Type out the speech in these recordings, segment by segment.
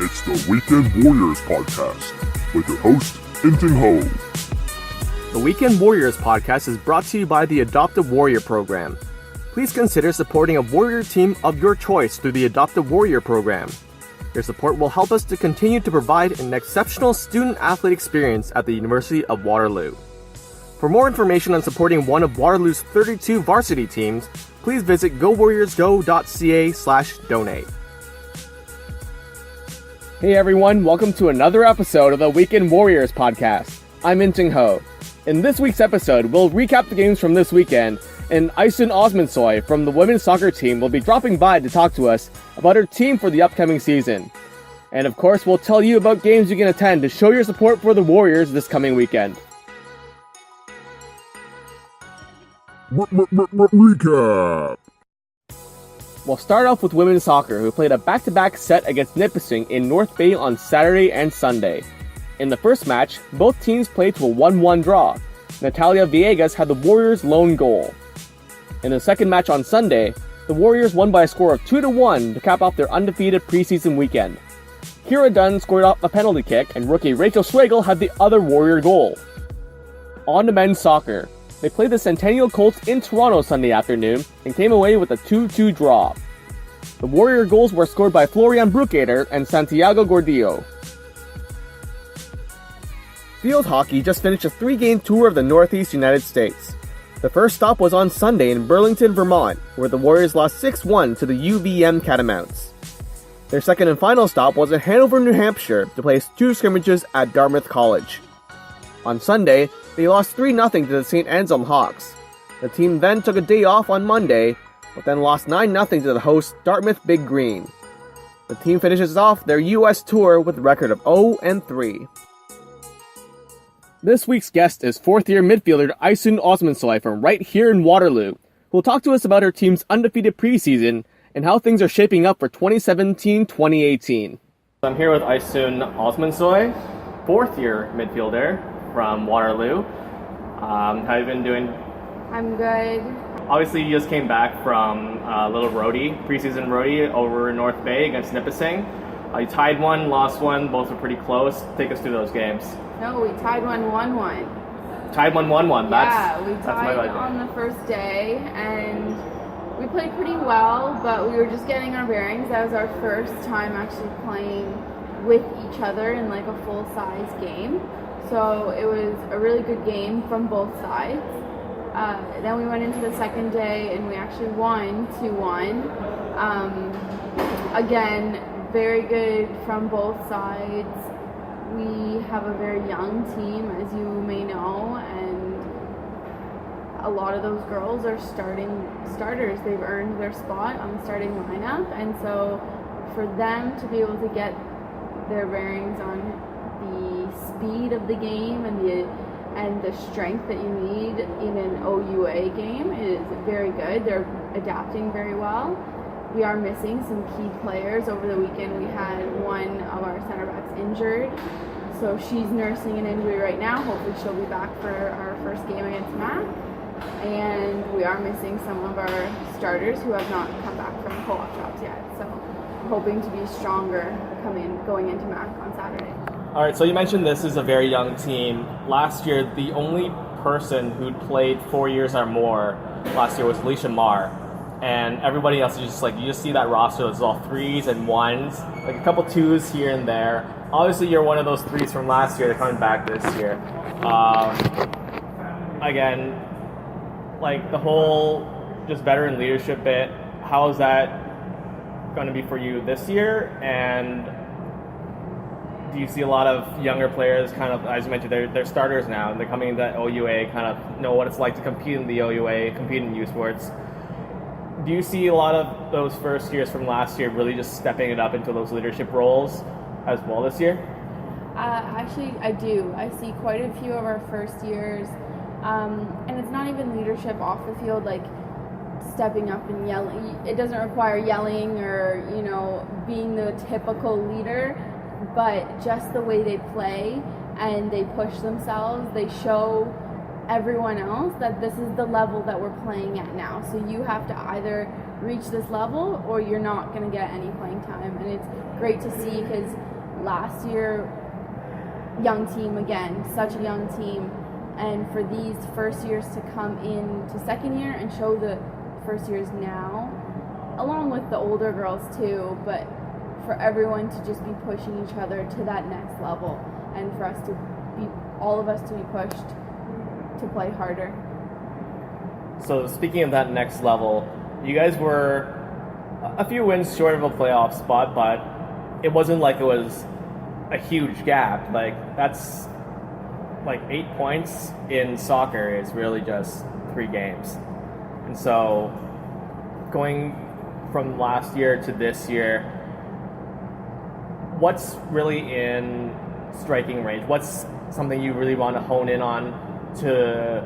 It's the Weekend Warriors Podcast with your host, In-Ting. The Weekend Warriors Podcast is brought to you by the Adopt a Warrior program. Please consider supporting a Warrior team of your choice through the Adopt a Warrior program. Your support will help us to continue to provide an exceptional student-athlete experience at the University of Waterloo. For more information on supporting one of Waterloo's 32 varsity teams, please visit gowarriorsgo.ca/donate. Hey everyone, welcome to another episode of the Weekend Warriors Podcast. I'm In-Ting. In this week's episode, we'll recap the games from this weekend, and Aysun Osmansoy from the women's soccer team will be dropping by to talk to us about her team for the upcoming season. And of course, we'll tell you about games you can attend to show your support for the Warriors this coming weekend. Recap! We'll start off with women's soccer, who played a back-to-back set against Nipissing in North Bay on Saturday and Sunday. In the first match, both teams played to a 1-1 draw. Natalia Villegas had the Warriors' lone goal. In the second match on Sunday, the Warriors won by a score of 2-1 to cap off their undefeated preseason weekend. Kira Dunn scored off a penalty kick, and rookie Rachel Schwagel had the other Warrior goal. On to men's soccer. They played the Centennial Colts in Toronto Sunday afternoon and came away with a 2-2 draw. The Warrior goals were scored by Florian Brucader and Santiago Gordillo. Field hockey just finished a 3-game tour of the Northeast United States. The first stop was on Sunday in Burlington, Vermont, where the Warriors lost 6-1 to the UVM Catamounts. Their second and final stop was in Hanover, New Hampshire, to play 2 scrimmages at Dartmouth College. On Sunday, they lost 3-0 to the St. Anselm Hawks. The team then took a day off on Monday, but then lost 9-0 to the host Dartmouth Big Green. The team finishes off their U.S. tour with a record of 0-3. This week's guest is 4th-year midfielder Aysun Osmansoy from right here in Waterloo, who will talk to us about her team's undefeated preseason and how things are shaping up for 2017-2018. I'm here with Aysun Osmansoy, 4th-year midfielder from Waterloo. How have you been doing? I'm good. Obviously, you just came back from a little preseason roadie over in North Bay against Nipissing. You tied one, lost one, both were pretty close. Take us through those games. No, we tied 1-1. Tied 1-1. We tied on the first day, and we played pretty well, but we were just getting our bearings. That was our first time actually playing with each other in like a full-size game. So it was a really good game from both sides. Then we went into the second day and we actually won 2-1. Again, very good from both sides. We have a very young team, as you may know, and a lot of those girls are starters. They've earned their spot on the starting lineup, and so for them to be able to get their bearings on the speed of the game and the strength that you need in an OUA game is very good. They're adapting very well. We are missing some key players. Over the weekend we had one of our center backs injured, so she's nursing an injury right now. Hopefully she'll be back for our first game against MAC. And we are missing some of our starters who have not come back from co-op jobs yet, so hoping to be stronger going into MAC on Saturday. All right, so you mentioned this is a very young team. Last year, the only person who'd played 4 years or more last year was Alicia Marr. And everybody else is just like, you just see that roster that's all 3s and 1s, like a couple 2s here and there. Obviously, you're one of those 3s from last year. They're coming back this year. Again, like the whole just veteran leadership bit, how is that going to be for you this year? And do you see a lot of younger players kind of, as you mentioned, they're starters now, and they're coming into OUA, kind of know what it's like to compete in the OUA, compete in youth sports. Do you see a lot of those first years from last year really just stepping it up into those leadership roles as well this year? Actually, I do. I see quite a few of our first years, and it's not even leadership off the field, like stepping up and yelling. It doesn't require yelling or, being the typical leader, but just the way they play and they push themselves, they show everyone else that this is the level that we're playing at now. So you have to either reach this level or you're not going to get any playing time. And it's great to see because last year, young team again, such a young team. And for these first years to come into second year and show the first years now, along with the older girls too, but for everyone to just be pushing each other to that next level and for us to be, all of us to be pushed to play harder. So speaking of that next level, you guys were a few wins short of a playoff spot, but it wasn't like it was a huge gap. Like that's like 8 points in soccer is really just 3 games. And so going from last year to this year, what's really in striking range? What's something you really want to hone in on to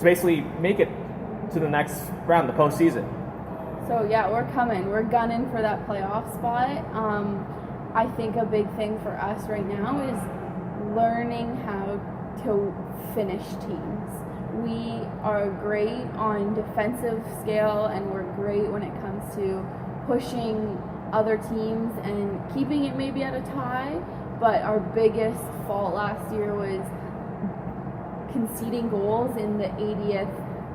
basically make it to the next round, the postseason? So yeah, we're coming. We're gunning for that playoff spot. I think a big thing for us right now is learning how to finish teams. We are great on defensive scale and we're great when it comes to pushing other teams and keeping it maybe at a tie, but our biggest fault last year was conceding goals in the 80th,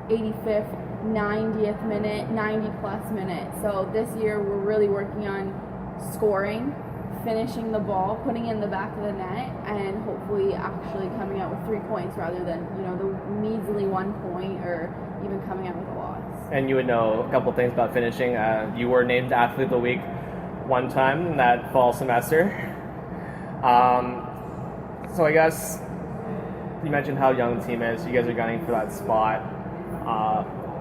85th, 90th minute, 90 plus minute. So this year we're really working on scoring, finishing the ball, putting it in the back of the net, and hopefully actually coming out with 3 points rather than, the measly 1 point or even coming out with a loss. And you would know a couple things about finishing. You were named Athlete of the Week one time in that fall semester. So I guess you mentioned how young the team is. You guys are gunning for that spot.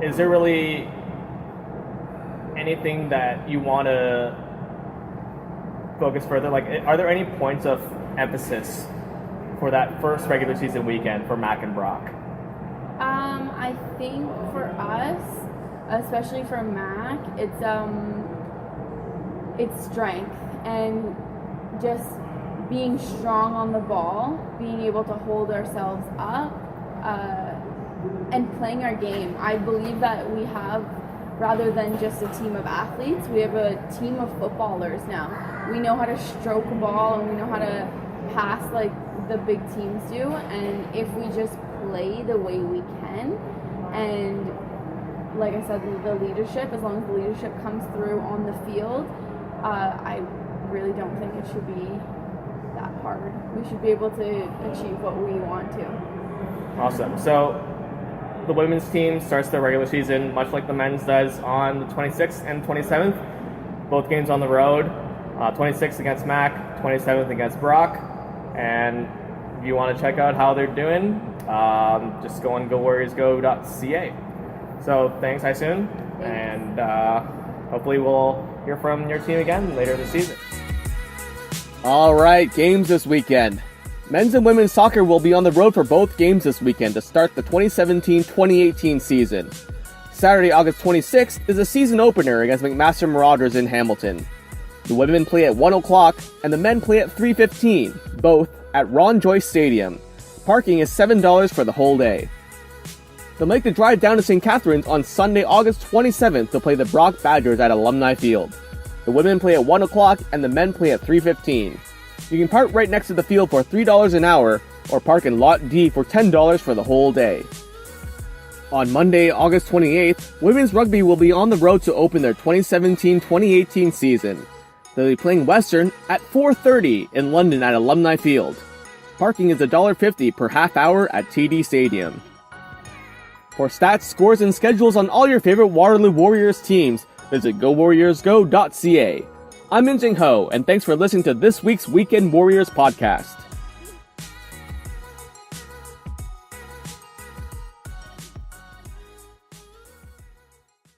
Is there really anything that you want to focus further? Like, are there any points of emphasis for that first regular season weekend for Mac and Brock? I think for us, especially for Mac, it's strength and just being strong on the ball, being able to hold ourselves up, and playing our game. I believe that we have, rather than just a team of athletes, we have a team of footballers now. We know how to stroke a ball and we know how to pass like the big teams do, and if we just play the way we can, and like I said, the leadership, as long as the leadership comes through on the field, I really don't think it should be that hard. We should be able to achieve what we want to. Awesome. So the women's team starts their regular season much like the men's does on the 26th and 27th. Both games on the road. 26th against Mac, 27th against Brock. And if you want to check out how they're doing, just go on GoWarriorsGo.ca. So thanks, Aysun. And hopefully we'll hear from your team again later this season. All right, games this weekend. Men's and women's soccer will be on the road for both games this weekend to start the 2017-2018 season. Saturday, August 26th is a season opener against McMaster Marauders in Hamilton. The women play at 1 o'clock and the men play at 3:15, both at Ron Joyce Stadium. Parking is $7 for the whole day. They'll make the drive down to St. Catharines on Sunday, August 27th to play the Brock Badgers at Alumni Field. The women play at 1 o'clock and the men play at 3:15. You can park right next to the field for $3 an hour or park in Lot D for $10 for the whole day. On Monday, August 28th, women's rugby will be on the road to open their 2017-2018 season. They'll be playing Western at 4:30 in London at Alumni Field. Parking is $1.50 per half hour at TD Stadium. For stats, scores, and schedules on all your favorite Waterloo Warriors teams, visit GoWarriorsGo.ca. I'm In-Ting Ho, and thanks for listening to this week's Weekend Warriors podcast.